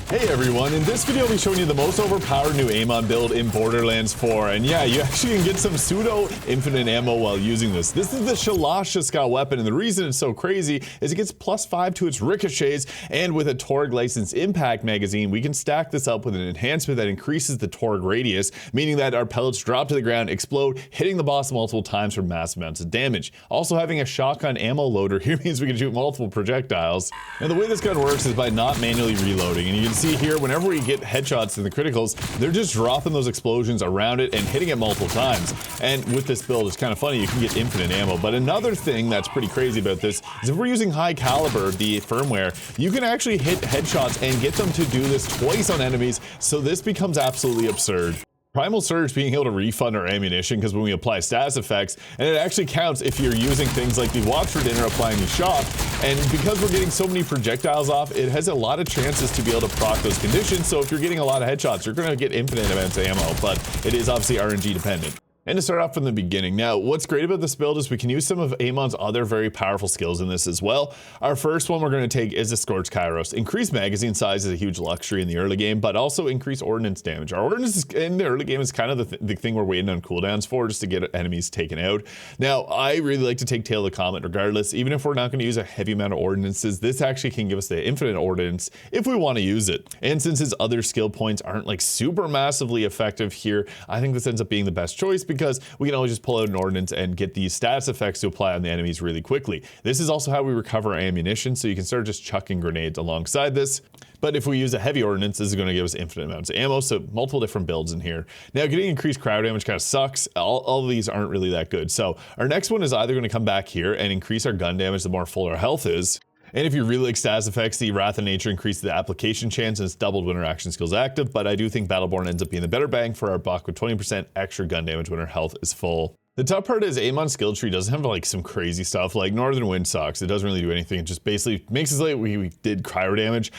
Hey everyone, in this video I'll be showing you the most overpowered new Amon build in Borderlands 4, and yeah, you actually can get some pseudo infinite ammo while using this. This is the Specializations weapon, and the reason it's so crazy is it gets +5 to its ricochets, and with a Torg licensed impact magazine, we can stack this up with an enhancement that increases the Torg radius, meaning that our pellets drop to the ground, explode, hitting the boss multiple times for massive amounts of damage. Also, having a shotgun ammo loader here means we can shoot multiple projectiles. And the way this gun works is by not manually reloading, and you can see here, whenever we get headshots in the criticals, they're just dropping those explosions around it and hitting it multiple times. And with this build, it's kind of funny, you can get infinite ammo. But another thing that's pretty crazy about this is if we're using high caliber, the firmware, you can actually hit headshots and get them to do this twice on enemies, so this becomes absolutely absurd. Primal Surge being able to refund our ammunition because when we apply status effects, and it actually counts if you're using things like the Watch for Dinner applying the shock, and because we're getting so many projectiles off, it has a lot of chances to be able to proc those conditions, so if you're getting a lot of headshots, you're going to get infinite amounts of ammo, but it is obviously RNG dependent. And to start off from the beginning, now what's great about this build is we can use some of Amon's other very powerful skills in this as well. Our first one we're going to take is the Scorched Kairos. Increased magazine size is a huge luxury in the early game, but also increased ordnance damage. Our ordnance in the early game is kind of the thing we're waiting on cooldowns for, just to get enemies taken out. Now, I really like to take Tail of the Comet regardless, even if we're not going to use a heavy amount of ordinances, this actually can give us the infinite ordnance if we want to use it. And since his other skill points aren't like super massively effective here, I think this ends up being the best choice because we can always just pull out an ordnance and get these status effects to apply on the enemies really quickly. This is also how we recover our ammunition, so you can start just chucking grenades alongside this. But if we use a heavy ordnance, this is going to give us infinite amounts of ammo, so multiple different builds in here. Now, getting increased cryo damage kind of sucks. All of these aren't really that good. So our next one is either going to come back here and increase our gun damage the more full our health is. And if you really like status effects, the Wrath of Nature increases the application chance and it's doubled when our action skill is active, but I do think Battleborn ends up being the better bang for our buck with 20% extra gun damage when our health is full. The tough part is Amon's skill tree doesn't have like some crazy stuff like Northern Wind sucks. It doesn't really do anything. It just basically makes us like we did cryo damage.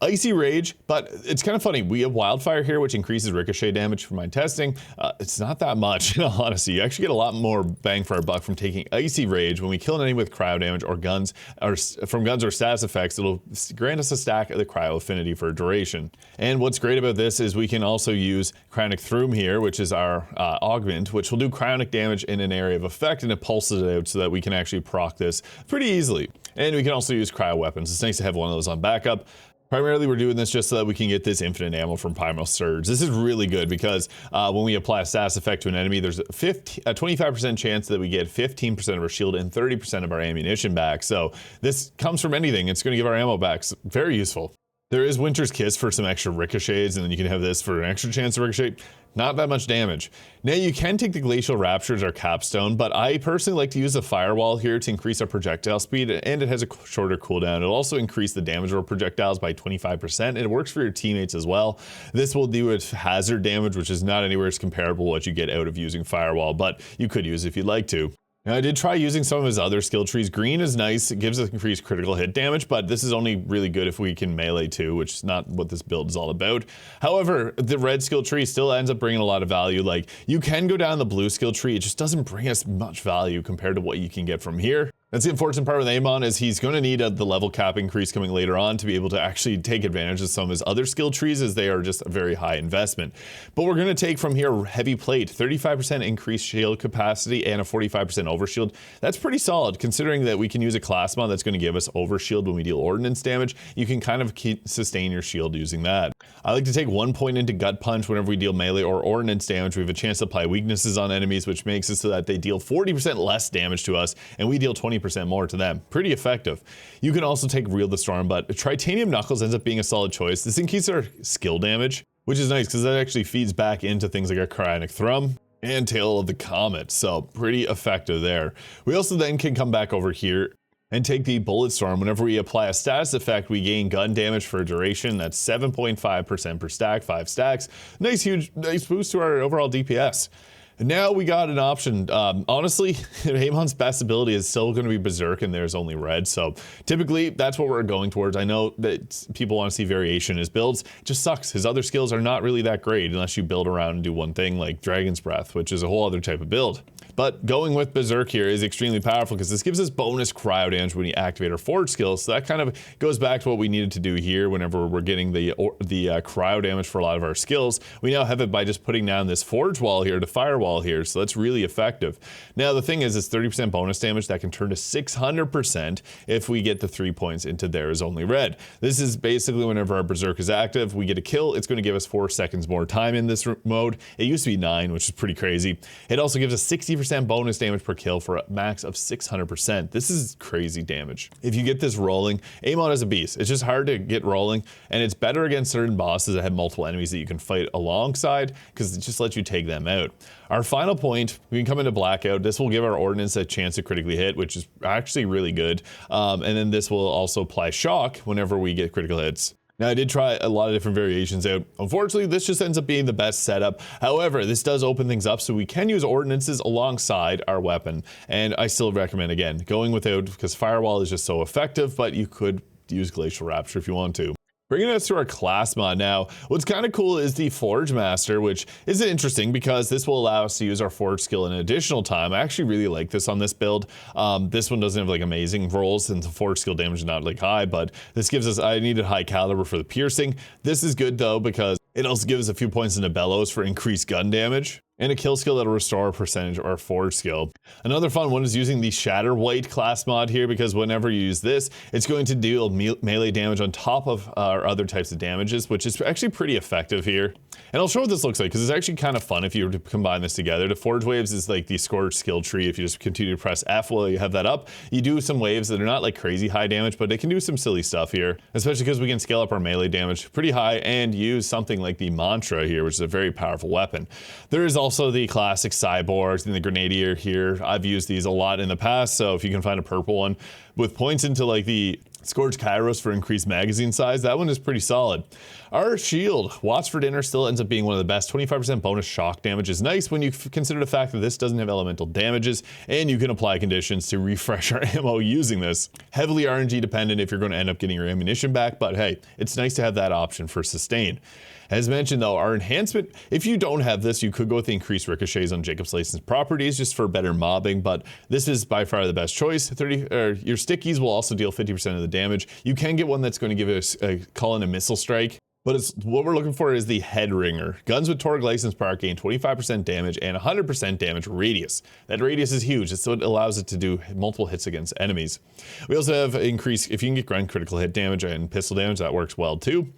Icy Rage, but it's kind of funny. We have Wildfire here, which increases ricochet damage from my testing. It's not that much, in all honesty. You actually get a lot more bang for our buck from taking Icy Rage. When we kill an enemy with cryo damage or guns, or from guns or status effects, it'll grant us a stack of the cryo affinity for duration. And what's great about this is we can also use Cryonic Throom here, which is our augment, which will do cryonic damage in an area of effect, and it pulses it out so that we can actually proc this pretty easily. And we can also use cryo weapons. It's nice to have one of those on backup. Primarily, we're doing this just so that we can get this infinite ammo from Primal Surge. This is really good because when we apply a status effect to an enemy, there's a 25% chance that we get 15% of our shield and 30% of our ammunition back. So this comes from anything. It's going to give our ammo back. So very useful. There is Winter's Kiss for some extra ricochets, and then you can have this for an extra chance to ricochet. Not that much damage. Now you can take the Glacial Rapture as our capstone, but I personally like to use a firewall here to increase our projectile speed, and it has a shorter cooldown. It'll also increase the damage of our projectiles by 25%, and it works for your teammates as well. This will do its hazard damage, which is not anywhere as comparable to what you get out of using firewall, but you could use it if you'd like to. Now, I did try using some of his other skill trees. Green is nice, it gives us increased critical hit damage, but this is only really good if we can melee too, which is not what this build is all about. However, the red skill tree still ends up bringing a lot of value. Like, you can go down the blue skill tree, it just doesn't bring us much value compared to what you can get from here. That's the unfortunate part with Amon is he's going to need the level cap increase coming later on to be able to actually take advantage of some of his other skill trees, as they are just a very high investment. But we're going to take from here Heavy Plate, 35% increased shield capacity and a 45% overshield. That's pretty solid considering that we can use a class mod that's going to give us overshield when we deal ordnance damage. You can kind of sustain your shield using that. I like to take 1 point into Gut Punch whenever we deal melee or ordnance damage. We have a chance to apply weaknesses on enemies, which makes it so that they deal 40% less damage to us and we deal 20% more to them. Pretty effective. You can also take Reel the Storm, but Tritanium Knuckles ends up being a solid choice. This increases our skill damage, which is nice because that actually feeds back into things like our Cryonic Thrum and Tail of the Comet, so pretty effective there. We also then can come back over here and take the Bullet Storm. Whenever we apply a status effect, we gain gun damage for a duration. That's 7.5% per stack, 5 stacks. Nice boost to our overall DPS. Now we got an option. Honestly, Amon's best ability is still going to be Berserk, and there's only red. So typically, that's what we're going towards. I know that people want to see variation in his builds. It just sucks. His other skills are not really that great unless you build around and do one thing like Dragon's Breath, which is a whole other type of build. But going with Berserk here is extremely powerful because this gives us bonus cryo damage when you activate our Forge skill. So that kind of goes back to what we needed to do here whenever we're getting the cryo damage for a lot of our skills. We now have it by just putting down this Forge wall here to firewall here. So that's really effective. Now the thing is, it's 30% bonus damage that can turn to 600% if we get the 3 points into There Is Only Red. This is basically whenever our Berserk is active, we get a kill. It's going to give us 4 seconds more time in this mode. It used to be 9, which is pretty crazy. It also gives us 60% bonus damage per kill for a max of 600%. This is crazy damage. If you get this rolling, Amon is a beast. It's just hard to get rolling, and it's better against certain bosses that have multiple enemies that you can fight alongside because it just lets you take them out. Our final point, we can come into Blackout. This will give our Ordnance a chance to critically hit, which is actually really good. And then this will also apply shock whenever we get critical hits. Now, I did try a lot of different variations out. Unfortunately, this just ends up being the best setup. However, this does open things up so we can use ordinances alongside our weapon. And I still recommend, again, going without, because Firewall is just so effective, but you could use Glacial Rapture if you want to. Bringing us to our class mod now, what's kind of cool is the Forge Master, which is interesting because this will allow us to use our Forge skill an additional time. I actually really like this on this build. This one doesn't have like amazing rolls since the Forge skill damage is not like high, but this gives us, I needed high caliber for the piercing. This is good though because it also gives us a few points into Bellows for increased gun damage, and a kill skill that'll restore a percentage of our Forge skill. Another fun one is using the Shatter White class mod here, because whenever you use this, it's going to deal melee damage on top of our other types of damages, which is actually pretty effective here. And I'll show what this looks like, because it's actually kind of fun if you were to combine this together. The Forge Waves is like the Scourge skill tree. If you just continue to press F while you have that up, you do some waves that are not like crazy high damage, but they can do some silly stuff here, especially because we can scale up our melee damage pretty high and use something like the Mantra here, which is a very powerful weapon. There is also the classic Cyborgs and the Grenadier here. I've used these a lot in the past, so if you can find a purple one with points into like the Scourge Kairos for increased magazine size, that one is pretty solid. Our shield, Watts for Dinner, still ends up being one of the best. 25% bonus shock damage is nice when you consider the fact that this doesn't have elemental damages, and you can apply conditions to refresh our ammo using this. Heavily RNG dependent if you're going to end up getting your ammunition back, but hey, it's nice to have that option for sustain. As mentioned though, our enhancement, if you don't have this, you could go with the increased ricochets on Jacob's licensed properties just for better mobbing, but this is by far the best choice. Your stickies will also deal 50% of the damage. You can get one that's going to give us a call in a missile strike, but what we're looking for is the Head Ringer. Guns with Torgue license power gain 25% damage and 100% damage radius. That radius is huge. It's what allows it to do multiple hits against enemies. We also have increased, if you can get ground critical hit damage and pistol damage, that works well too.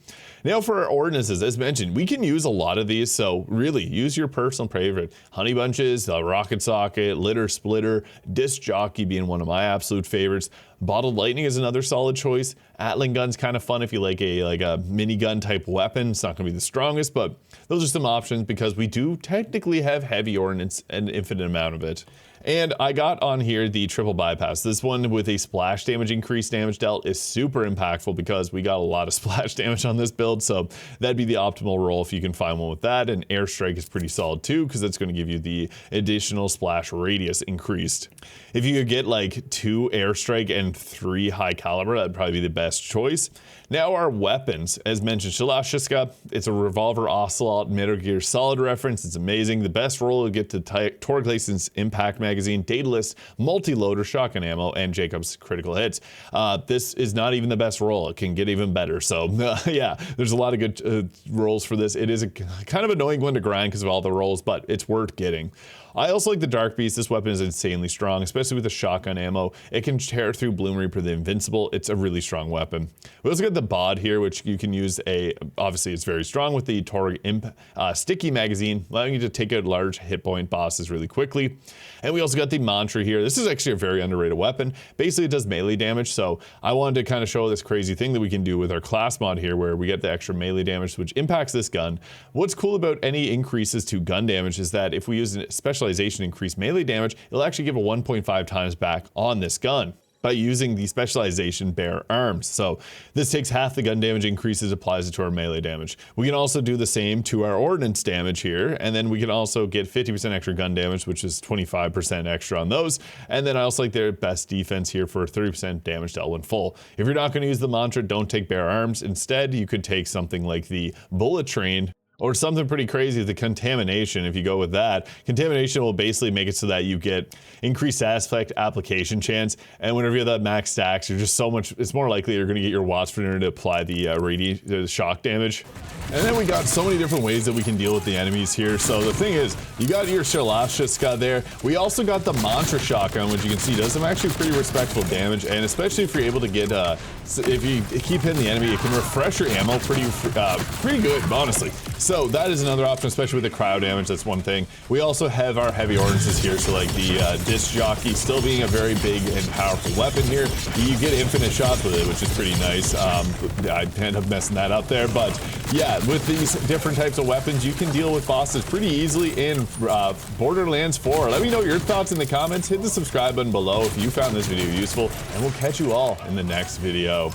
Now for our ordinances, as mentioned, we can use a lot of these, so really use your personal favorite. Honey Bunches, the Rocket Socket, Litter Splitter, Disc Jockey being one of my absolute favorites. Bottled Lightning is another solid choice. Atling Gun's kind of fun if you like a minigun type weapon. It's not going to be the strongest, but those are some options because we do technically have heavy ordnance, an infinite amount of it. And I got on here the triple bypass. This one with a splash damage, increased damage dealt is super impactful because we got a lot of splash damage on this build. So that'd be the optimal roll if you can find one with that. And airstrike is pretty solid too, because it's going to give you the additional splash radius increased. If you could get like 2 airstrike and 3 high caliber, that'd probably be the best choice. Now our weapons, as mentioned, Shilashiska, it's a revolver Ocelot Metal Gear Solid reference. It's amazing. The best roll to get to Torgue license impact magazine, Daedalus, multi-loader shotgun ammo, and Jacob's critical hits. This is not even the best roll. It can get even better. So yeah, there's a lot of good rolls for this. It is a kind of annoying one to grind because of all the rolls, but it's worth getting. I also like the Dark Beast. This weapon is insanely strong, especially with the shotgun ammo. It can tear through Bloom Reaper the Invincible. It's a really strong weapon. We also got the Bod here, which you can use obviously it's very strong with the Torgue sticky magazine, allowing you to take out large hit point bosses really quickly. And we also got the Mantra here. This is actually a very underrated weapon. Basically, it does melee damage, so I wanted to kind of show this crazy thing that we can do with our class mod here, where we get the extra melee damage, which impacts this gun. What's cool about any increases to gun damage is that if we use a Specialization increased melee damage, it'll actually give a 1.5 times back on this gun by using the Specialization Bare Arms. So this takes half the gun damage increases, applies it to our melee damage. We can also do the same to our ordnance damage here, and then we can also get 50% extra gun damage, which is 25% extra on those. And then I also like their best defense here for 30% damage dealt when full. If you're not going to use the Mantra, don't take Bare Arms. Instead, you could take something like the Bullet Train, Or something pretty crazy with the contamination. If you go with that, contamination will basically make it so that you get increased aspect application chance, and whenever you have that max stacks, you're just so much, it's more likely you're going to get your watts per minute to apply the shock damage. And then we got so many different ways that we can deal with the enemies here. So the thing is, you got your Shalashiska there. We also got the Mantra Shotgun, which you can see does some actually pretty respectable damage, and especially if you're able to get, if you keep hitting the enemy, it can refresh your ammo pretty good, honestly. So that is another option, especially with the cryo damage. That's one thing. We also have our heavy ordnances here, so like the disc jockey still being a very big and powerful weapon here. You get infinite shots with it, which is pretty nice. I end up messing that up there, but yeah, with these different types of weapons, you can deal with bosses pretty easily in Borderlands 4. Let me know your thoughts in the comments. Hit the subscribe button below if you found this video useful, and we'll catch you all in the next video.